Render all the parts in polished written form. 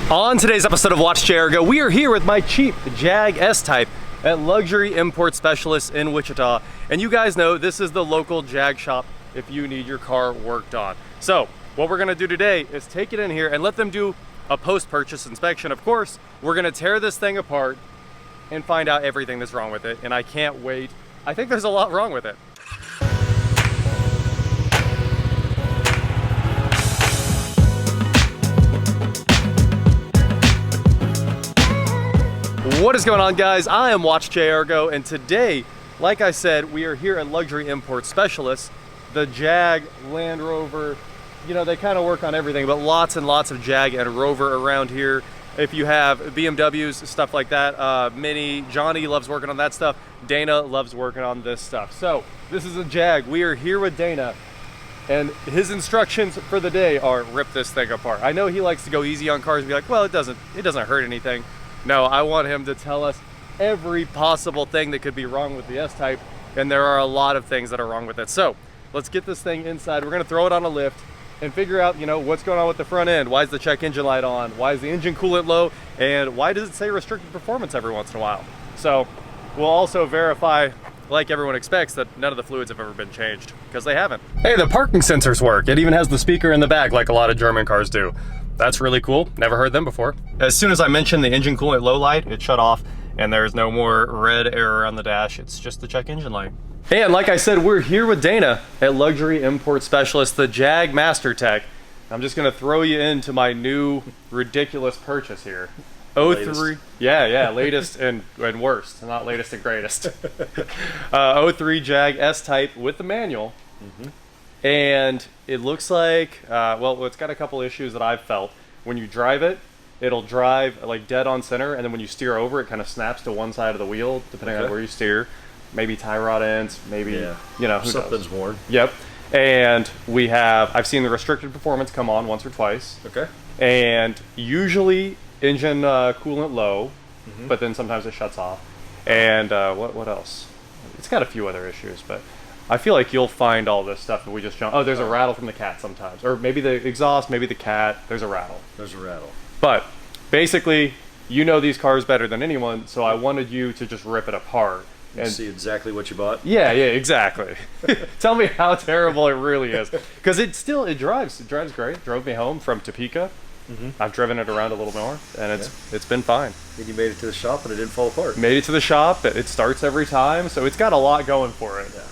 On today's episode of Watch JR Go, we are here with my cheap Jag S-Type at Luxury Import Specialist in Wichita. And you guys know this is the local Jag shop if you need your car worked on. So what we're gonna do today is take it in here and let them do a post-purchase inspection. Of course, we're gonna tear this thing apart and find out everything that's wrong with it. And I can't wait. I think there's a lot wrong with it. What is going on, guys? I am Watch JR Go, and today, like I said, we are here at Luxury Import Specialists. The Jag, Land Rover, you know, they kind of work on everything, but lots and lots of Jag and Rover around here. If you have BMWs, stuff like that, Mini, Johnny loves working on that stuff. Dana loves working on this stuff. So this is a Jag. We are here with Dana, and his instructions for the day are rip this thing apart. I know he likes to go easy on cars and be like, well, it doesn't hurt anything. No, I want him to tell us every possible thing that could be wrong with the S-Type, and there are a lot of things that are wrong with it. So let's get this thing inside. We're gonna throw it on a lift and figure out, you know, what's going on with the front end. Why is the check engine light on? Why is the engine coolant low? And why does it say restricted performance every once in a while? So we'll also verify, like everyone expects, that none of the fluids have ever been changed, because they haven't. Hey, the parking sensors work. It even has the speaker in the back like a lot of German cars do. That's really cool. Never heard them before. As soon as I mentioned the engine coolant low light, it shut off and there's no more red arrow on the dash. It's just the check engine light. And like I said, we're here with Dana at Luxury Import Specialist, the Jag Master Tech. I'm just gonna throw you into my new ridiculous purchase here. 03, yeah, latest and worst, not latest and greatest. 03 Jag S-Type with the manual. And it looks like, well, it's got a couple issues that I've felt. When you drive it, it'll drive like dead on center, and then when you steer over, it kind of snaps to one side of the wheel, depending on where you steer. Maybe tie rod ends, maybe, you know, who something's knows? worn. Yep. And we have, I've seen the restricted performance come on once or twice. Okay. And usually engine coolant low, but then sometimes it shuts off. And what else? It's got a few other issues, but I feel like you'll find all this stuff if we just jump. Oh, there's a rattle from the cat sometimes. Or maybe the exhaust, maybe the cat. There's a rattle. There's a rattle. But basically, you know these cars better than anyone, so I wanted you to just rip it apart. And see exactly what you bought? Yeah, exactly. Tell me how terrible it really is. Because it drives great. Drove me home from Topeka. I've driven it around a little more, and it's been fine. And you made it to the shop and it didn't fall apart. Made it to the shop. It starts every time, so it's got a lot going for it. Yeah.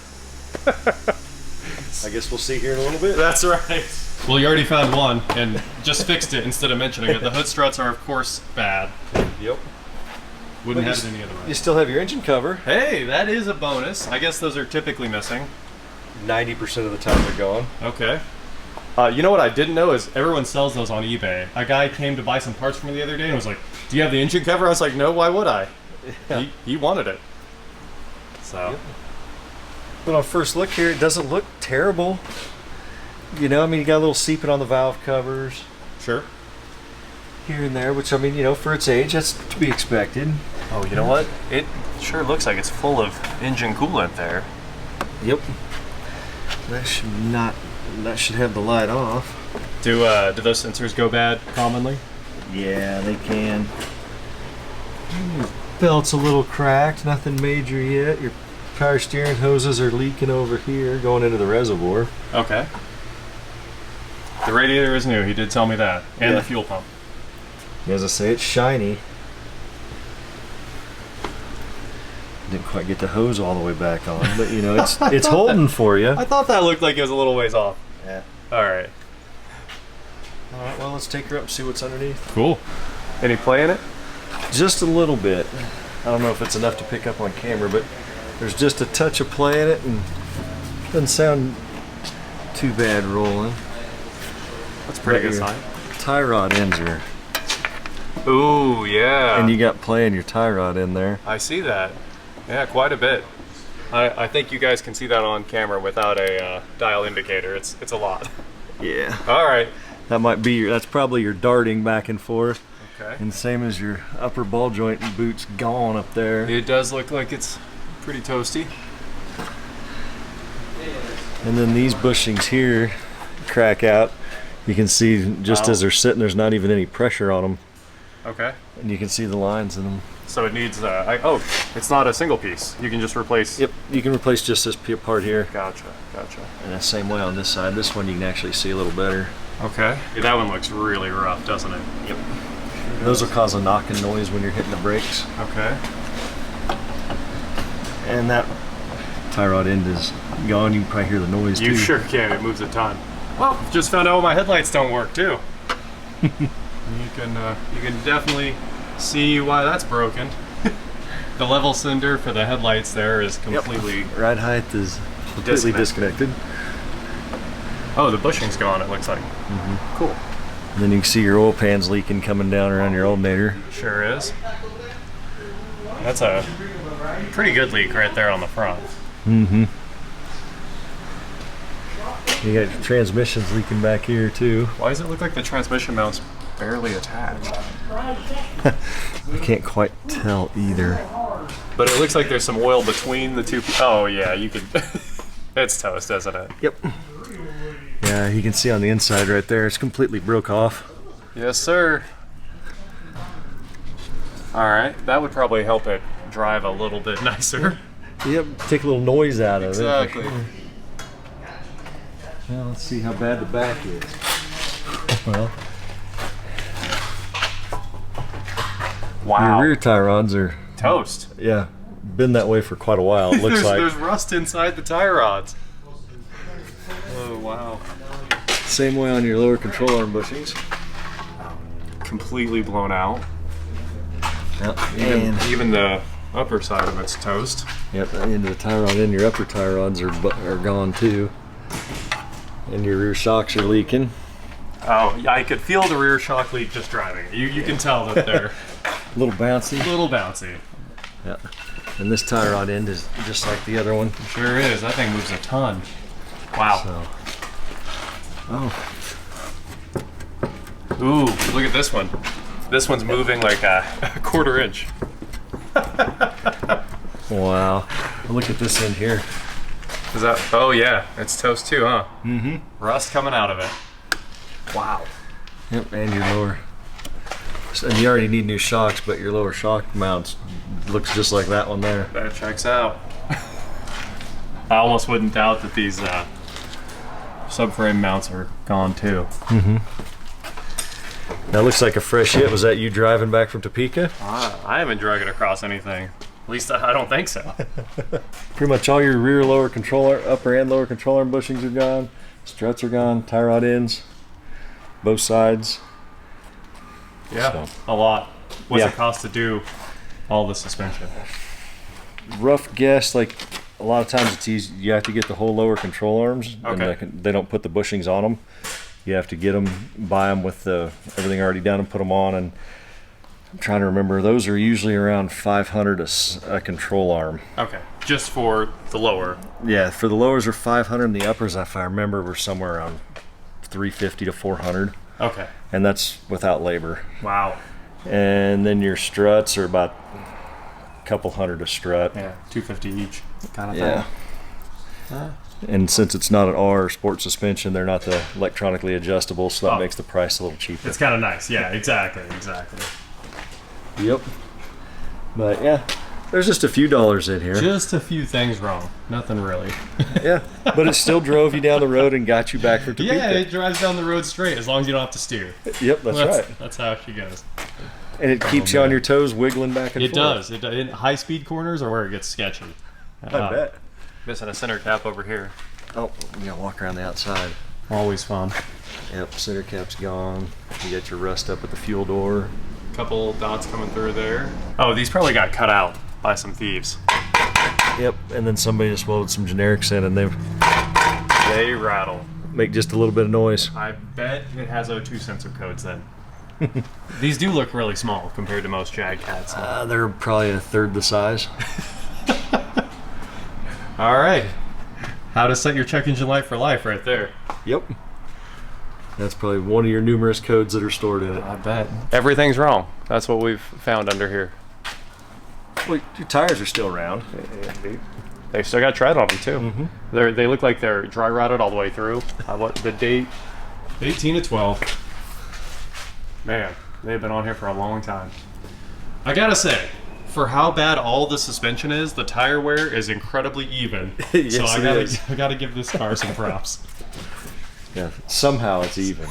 I guess we'll see here in a little bit. That's right. Well, you already found one and just fixed it instead of mentioning it. The hood struts are, of course, bad. Yep. Wouldn't have it any other way. You still have your engine cover. Hey, that is a bonus. I guess those are typically missing. 90% of the time they're gone. Okay. You know what I didn't know is everyone sells those on eBay. A guy came to buy some parts from me the other day and was like, do you have the engine cover? I was like, no, why would I? Yeah. He wanted it. So. Yep. But on first look here, it doesn't look terrible. You know, I mean, you got a little seeping on the valve covers. Sure. Here and there, which, I mean, you know, for its age, that's to be expected. Oh, you know what? It sure looks like it's full of engine coolant there. Yep. That should have the light off. Do those sensors go bad commonly? Yeah, they can. Belt's a little cracked, nothing major yet. Your power steering hoses are leaking over here, going into the reservoir. Okay. The radiator is new, he did tell me that. And the fuel pump. As I say, it's shiny. Didn't quite get the hose all the way back on, but you know, it's holding for you. I thought that looked like it was a little ways off. Yeah. Alright. Alright, well, let's take her up and see what's underneath. Cool. Any play in it? Just a little bit. I don't know if it's enough to pick up on camera, but there's just a touch of play in it, and doesn't sound too bad rolling. That's pretty good sign. Tie rod ends are. Ooh, yeah. And you got play in your tie rod in there. I see that. Yeah, quite a bit. I think you guys can see that on camera without a dial indicator. It's a lot. Yeah. All right. That might be that's probably your darting back and forth. Okay. And same as your upper ball joint and boots gone up there. It does look like it's pretty toasty. And then these bushings here crack out. You can see just as they're sitting, there's not even any pressure on them. Okay. And you can see the lines in them. So it needs, oh, it's not a single piece. You can just replace. Yep, you can replace just this part here. Gotcha, gotcha. And the same way on this side. This one you can actually see a little better. Okay. Yeah, that one looks really rough, doesn't it? Yep. Those will cause a knocking noise when you're hitting the brakes. Okay. And that tie rod end is gone. You can probably hear the noise too. You sure can. It moves a ton. Well, just found out my headlights don't work too. You can definitely see why that's broken. The level sender for the headlights there is completely. Yep. Ride height is completely disconnected. Oh, the bushing's gone. It looks like. Mm-hmm. Cool. And then you can see your oil pans leaking coming down around your alternator. Sure is. That's a pretty good leak right there on the front. Mm-hmm. You got your transmissions leaking back here too. Why does it look like the transmission mount's barely attached? I can't quite tell either. But it looks like there's some oil between the two. Oh yeah, you could. It's toast, isn't it? Yep. Yeah, you can see on the inside right there, it's completely broke off. Yes, sir. All right, that would probably help it drive a little bit nicer. Yep, take a little noise out of it. Exactly. Well, let's see how bad the back is. Well, wow. Your rear tie rods are Toast. Yeah, been that way for quite a while. It looks like there's rust inside the tie rods. Oh wow. Same way on your lower control arm bushings. Completely blown out. Yep. Even the upper side of it's toast. Yep, into the tie rod and your upper tie rods are gone too. And your rear shocks are leaking. Oh, I could feel the rear shock leak just driving. You can tell that they're a little bouncy. A little bouncy. Yeah. And this tie rod end is just like the other one. It sure is. That thing moves a ton. Wow. So. Oh. Ooh, look at this one. This one's moving like a quarter inch. Wow. Look at this end here. Is that? Oh yeah, it's toast too, huh? Mm-hmm. Rust coming out of it. Wow. Yep, and your lower. And you already need new shocks, but your lower shock mounts looks just like that one there. That checks out. I almost wouldn't doubt that these subframe mounts are gone too. Mm-hmm. That looks like a fresh hit. Was that you driving back from Topeka? I haven't drug it across anything. At least I don't think so. Pretty much all your rear lower controller, upper and lower control arm bushings are gone. Struts are gone. Tie rod ends, both sides. Yeah, so. A lot. What's it cost to do all the suspension? Rough guess, like a lot of times it's easy. You have to get the whole lower control arms, okay. And they don't put the bushings on them. You have to get them, buy them with everything already done, and put them on. And I'm trying to remember; those are usually around $500 a control arm. Okay, just for the lower. Yeah, for the lowers are $500, and the uppers, if I remember, were somewhere around $350 to $400. Okay. And that's without labor. Wow. And then your struts are about a couple hundred a strut. Yeah, $250 each. Kind of yeah. Thing. And since it's not an R sport suspension, they're not the electronically adjustable, so that makes the price a little cheaper. It's kind of nice. Yeah, exactly. Yep. But yeah, there's just a few dollars in here. Just a few things wrong. Nothing really. Yeah, but it still drove you down the road and got you back from Topeka. Yeah, it drives down the road straight as long as you don't have to steer. Yep, that's right. That's how she goes. And it keeps you on your toes, wiggling back and forth. It does. It in high speed corners or where it gets sketchy. I bet. Missing a center cap over here. Oh, you gotta walk around the outside. Always fun. Yep, center cap's gone. You got your rust up at the fuel door. Couple dots coming through there. Oh, these probably got cut out by some thieves. Yep, and then somebody just welded some generics in and they rattle. Make just a little bit of noise. I bet it has O2 sensor codes then. These do look really small compared to most Jag cats. They're probably a third the size. All right. How to set your check engine light for life right there. Yep. That's probably one of your numerous codes that are stored in it. I bet. Everything's wrong. That's what we've found under here. Well, your tires are still round. They still got tread on them too. Mm-hmm. They look like they're dry rotted all the way through. What the date? 18 to 12. Man, They've been on here for a long time. I gotta say, for how bad all the suspension is, the tire wear is incredibly even. Yes, so it I gotta give this car some props. Yeah, somehow it's even.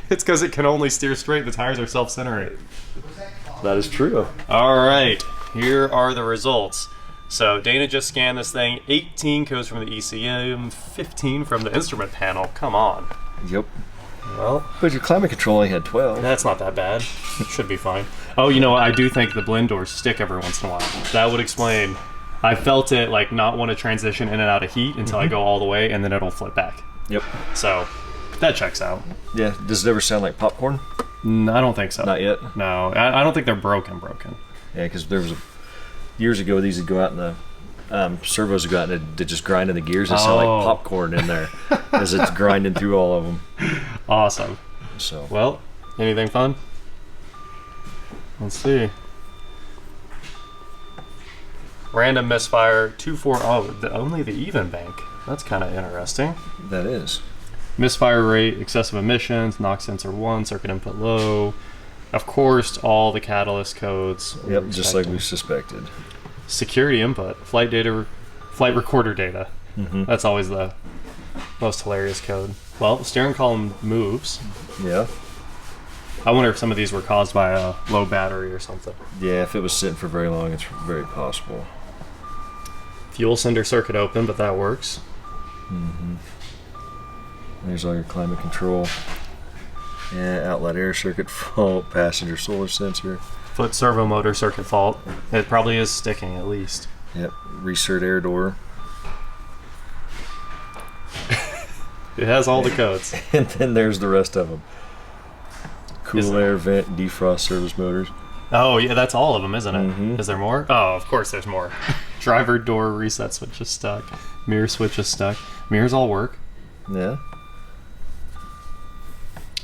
It's because it can only steer straight. The tires are self-centering. That is true. All right, here are the results. So Dana just scanned this thing. 18 codes from the ECM, 15 from the instrument panel. Come on. Yep. Well, But your climate control only had 12. that's not that bad. Should be fine. Oh, you know what? I do think the blend doors stick every once in a while. That would explain. I felt it like not want to transition in and out of heat until I go all the way, and then it'll flip back. Yep. So that checks out. Yeah. Does it ever sound like popcorn? I don't think so. Not yet. No, I don't think they're broken. Yeah, because there was years ago these would go out in the servos would go out and they'd just grind in the gears and sound like popcorn in there as it's grinding through all of them. Awesome. So. Well, anything fun? Let's see. Random misfire 2-4. Oh, only the even bank. That's kind of interesting. That is. Misfire rate, excessive emissions, knock sensor 1, circuit input low. Of course, all the catalyst codes. Yep, just like we suspected. Security input, flight recorder data. That's always the most hilarious code. Well, the steering column moves. Yeah. I wonder if some of these were caused by a low battery or something. Yeah, if it was sitting for very long, it's very possible. Fuel sender circuit open, but that works. There's all your climate control. Yeah, outlet air circuit fault, passenger solar sensor. Foot servo motor circuit fault. It probably is sticking at least. Yep, recert air door. It has all the codes. And then there's the rest of them. Cool air vent, defrost service motors. Oh, yeah, that's all of them, isn't it? Mhm. Is there more? Oh, of course there's more. Driver door reset switch is stuck. Mirror switch is stuck. Mirrors all work. Yeah.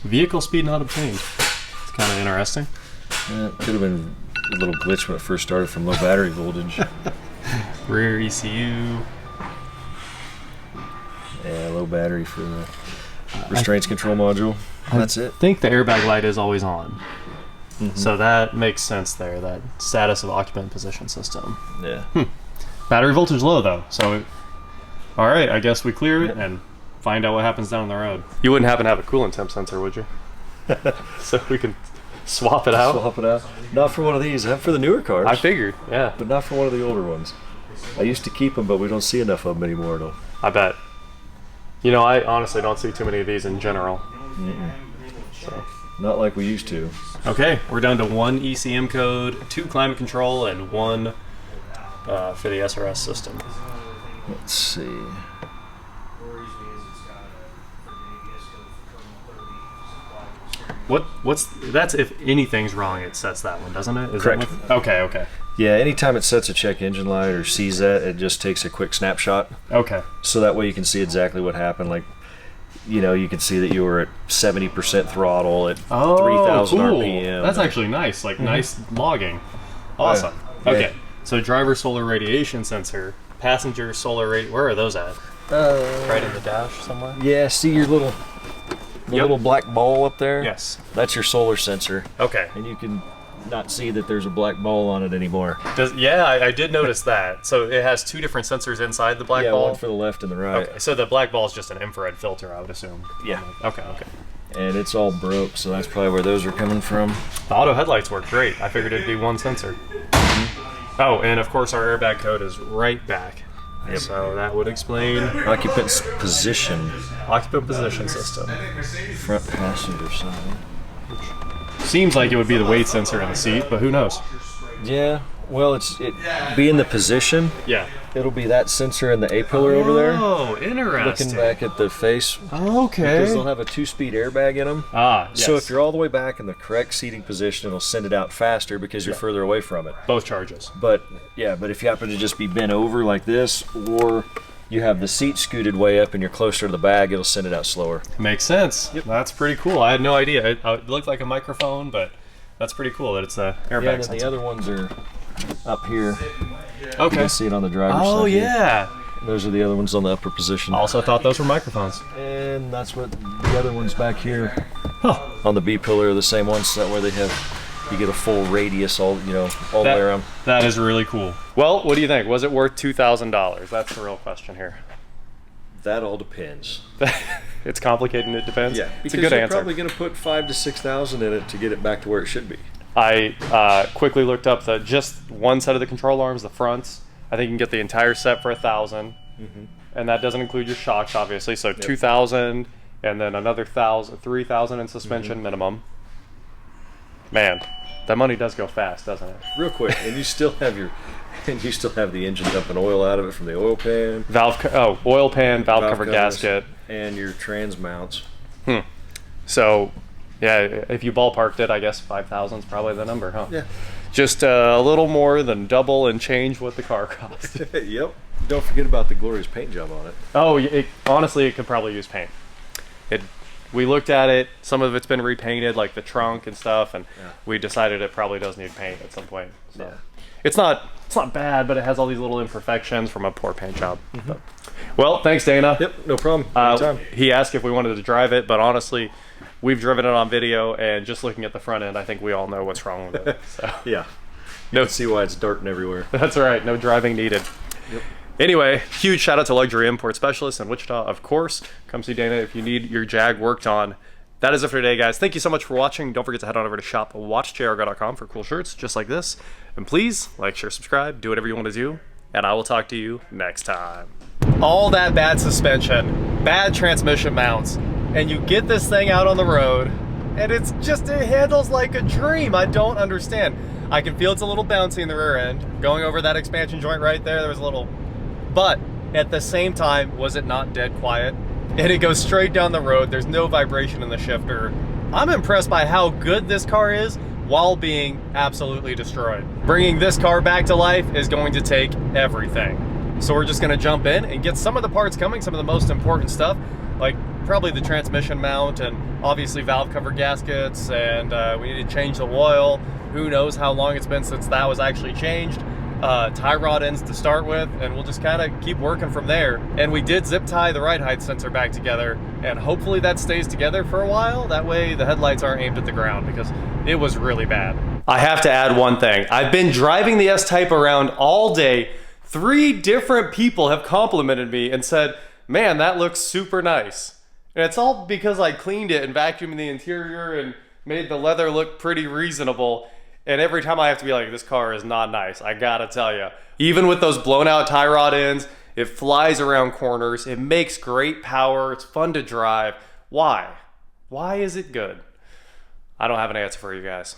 Vehicle speed not obtained. It's kind of interesting. Yeah, it could have been a little glitch when it first started from low battery voltage. Rear ECU. Yeah, low battery for the restraints control module. That's it. I think the airbag light is always on. So that makes sense there, that status of occupant position system. Yeah. Battery voltage low though, so alright, I guess we clear it and find out what happens down the road. You wouldn't happen to have a coolant temp sensor, would you? So we can swap it out? Swap it out. Not for one of these. I have for the newer cars. I figured, yeah. But not for one of the older ones. I used to keep them, but we don't see enough of them anymore, though. I bet. You know, I honestly don't see too many of these in general. So. Not like we used to. Okay, we're down to 1 ECM code, 2 climate control, and 1 for the SRS system. Let's see. That's if anything's wrong, it sets that one, doesn't it? Is Correct. Okay. Yeah, anytime it sets a check engine light or sees that, it just takes a quick snapshot. Okay. So that way you can see exactly what happened. Like, you know, you can see that you were at 70% throttle at 3,000 cool. RPM. That's actually nice. Like, nice logging. Awesome. Yeah. Okay. So driver solar radiation sensor, passenger solar where are those at? Right in the dash somewhere? Yeah, see your little black ball up there? Yes. That's your solar sensor. Okay. And you can not see that there's a black ball on it anymore. I did notice that. So it has 2 different sensors inside the black ball? Yeah, one for the left and the right. Okay, so the black ball is just an infrared filter, I would assume. Yeah. Okay. And it's all broke, so that's probably where those are coming from. The auto headlights work great. I figured it'd be 1 sensor. Oh, and of course our airbag code is right back. Yep. So that would explain Occupant's position. occupant position system. Front passenger side. Seems like it would be the weight sensor in the seat, but who knows? Yeah, well, it being the position, Yeah. it'll be that sensor in the A-pillar over there. Oh, interesting. Looking back at the face. Okay. Because they'll have a 2-speed airbag in them. Yes. So if you're all the way back in the correct seating position, it'll send it out faster because you're further away from it. Both charges. But if you happen to just be bent over like this, or you have the seat scooted way up and you're closer to the bag, it'll send it out slower. Makes sense. Yep. That's pretty cool. I had no idea. It looked like a microphone, but that's pretty cool that it's a airbag Yeah, and then sensor. the other ones are up here. Okay. You can see it on the driver's side. Oh, yeah. Those are the other ones on the upper position. Also thought those were microphones. And that's what the other ones back here On the B pillar are the same ones, so that way you get a full radius all the way around. That is really cool. Well, what do you think? Was it worth $2,000? That's the real question here. That all depends. It's complicated and it depends. Yeah, it's a good answer. You're probably going to put $5,000 to $6,000 in it to get it back to where it should be. I quickly looked up just one set of the control arms, the fronts. I think you can get the entire set for $1,000, and that doesn't include your shocks, obviously. So $2,000, and then another $3,000 in suspension minimum. Man, that money does go fast, doesn't it? Real quick, and you still have the engine dumping oil out of it from the oil pan. Oil pan, valve cover gasket, and your trans mounts. So, yeah, if you ballparked it, I guess 5,000 is probably the number, huh? Yeah. Just a little more than double and change what the car cost. Yep. Don't forget about the glorious paint job on it. Oh, honestly, it could probably use paint. We looked at it. Some of it's been repainted, like the trunk and stuff, and we decided it probably does need paint at some point. So. Yeah. It's not bad, but it has all these little imperfections from a poor paint job. Well, thanks, Dana. Yep, no problem. Anytime. He asked if we wanted to drive it, but honestly, we've driven it on video, and just looking at the front end, I think we all know what's wrong with it. So. Yeah. You can see why it's darting everywhere. That's right. No driving needed. Yep. Anyway, huge shout out to Luxury Import Specialists in Wichita, of course. Come see Dana if you need your Jag worked on. That is it for today, guys. Thank you so much for watching. Don't forget to head on over to shop.watchjaguar.com for cool shirts just like this. And please, like, share, subscribe, do whatever you want to do, and I will talk to you next time. All that bad suspension, bad transmission mounts, and you get this thing out on the road, and it handles like a dream. I don't understand. I can feel it's a little bouncy in the rear end. Going over that expansion joint right there was a little... But at the same time, was it not dead quiet? And it goes straight down the road. There's no vibration in the shifter. I'm impressed by how good this car is while being absolutely destroyed. Bringing this car back to life is going to take everything. So we're just gonna jump in and get some of the parts coming, some of the most important stuff, like probably the transmission mount and obviously valve cover gaskets, and we need to change the oil. Who knows how long it's been since that was actually changed. Tie rod ends to start with, and we'll just kind of keep working from there. And we did zip tie the ride height sensor back together, and hopefully that stays together for a while. That way the headlights aren't aimed at the ground, because it was really bad. I have to add one thing. I've been driving the S-Type around all day. 3 different people have complimented me and said, man, that looks super nice. And it's all because I cleaned it and vacuumed the interior and made the leather look pretty reasonable. And every time I have to be like, this car is not nice, I gotta tell you. Even with those blown out tie rod ends, it flies around corners, it makes great power, it's fun to drive. Why? Why is it good? I don't have an answer for you guys.